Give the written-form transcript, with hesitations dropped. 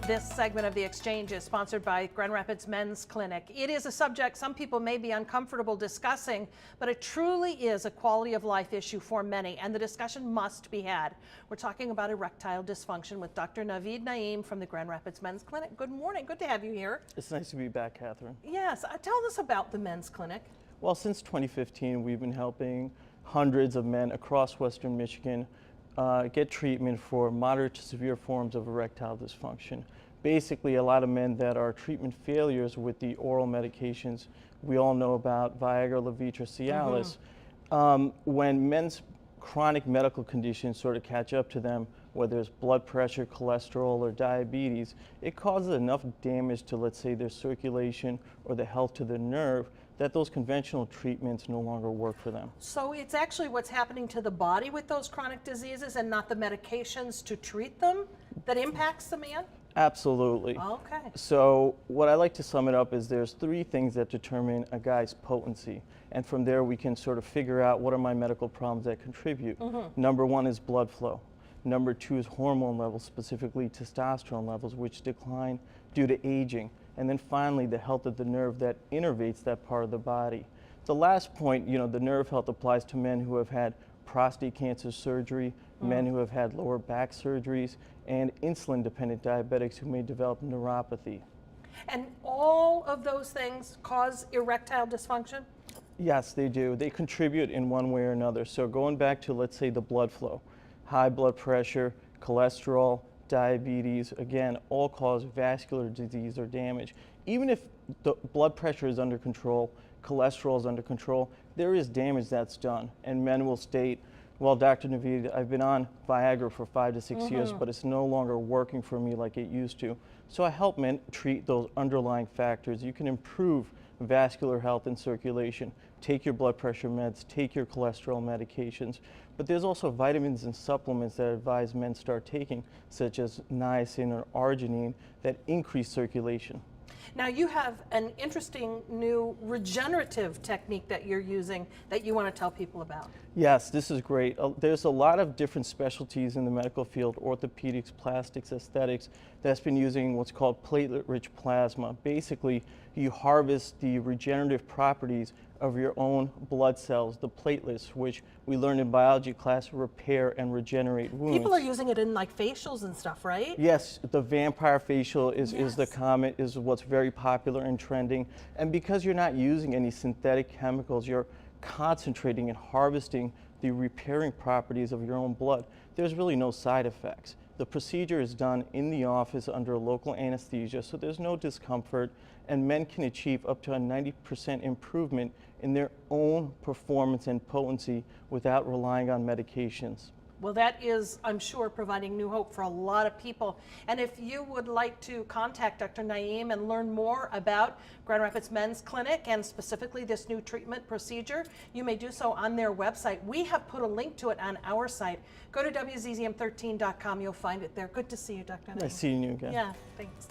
This segment of The Exchange is sponsored by Grand Rapids Men's Clinic. It is a subject some people may be uncomfortable discussing, but it truly is a quality of life issue for many, and the discussion must be had. We're talking about erectile dysfunction with Dr. Naveed Naeem from the Grand Rapids Men's Clinic. Good morning. Good to have you here. It's nice to be back, Catherine. Yes. Tell us about the Men's Clinic. Well, since 2015, we've been helping hundreds of men across Western Michigan get treatment for moderate to severe forms of erectile dysfunction. Basically, a lot of men that are treatment failures with the oral medications we all know about, Viagra, Levitra, Cialis. When men's chronic medical conditions sort of catch up to them, whether it's blood pressure, cholesterol, or diabetes, it causes enough damage to, let's say, their circulation or the health to the nerve that those conventional treatments no longer work for them. So it's actually what's happening to the body with those chronic diseases and not the medications to treat them that impacts the man? Absolutely. Okay. So what I like to sum it up is there's three things that determine a guy's potency. And from there we can sort of figure out what are my medical problems that contribute. Number one is blood flow. Number two is hormone levels, specifically testosterone levels, which decline due to aging. And then finally, the health of the nerve that innervates that part of the body. The last point, the nerve health applies to men who have had prostate cancer surgery, men who have had lower back surgeries, and insulin-dependent diabetics who may develop neuropathy. And all of those things cause erectile dysfunction? Yes, they do. They contribute in one way or another. So going back to, let's say, the blood flow, high blood pressure, cholesterol, diabetes, again, all cause vascular disease or damage. Even if the blood pressure is under control, cholesterol is under control, there is damage that's done. And men will state, well, Dr. Naveed, I've been on Viagra for 5 to 6 years, but it's no longer working for me like it used to. So I help men treat those underlying factors. You can improve vascular health and circulation, take your blood pressure meds, take your cholesterol medications, but there's also vitamins and supplements that I advise men start taking, such as niacin or arginine, that increase circulation. Now you have an interesting new regenerative technique that you're using that you want to tell people about. Yes, this is great. There's a lot of different specialties in the medical field, orthopedics, plastics, aesthetics, that's been using what's called platelet-rich plasma. Basically, you harvest the regenerative properties of your own blood cells, the platelets, which we learned in biology class repair and regenerate wounds. People are using it in like facials and stuff, right? Yes, the vampire facial is what's very popular and trending. And because you're not using any synthetic chemicals, you're concentrating and harvesting the repairing properties of your own blood. There's really no side effects. The procedure is done in the office under local anesthesia, so there's no discomfort, and men can achieve up to a 90% improvement in their own performance and potency without relying on medications. Well, that is, I'm sure, providing new hope for a lot of people. And if you would like to contact Dr. Naeem and learn more about Grand Rapids Men's Clinic and specifically this new treatment procedure, you may do so on their website. We have put a link to it on our site. Go to WZZM13.com. You'll find it there. Good to see you, Dr. Naeem. Nice seeing you again. Yeah, thanks.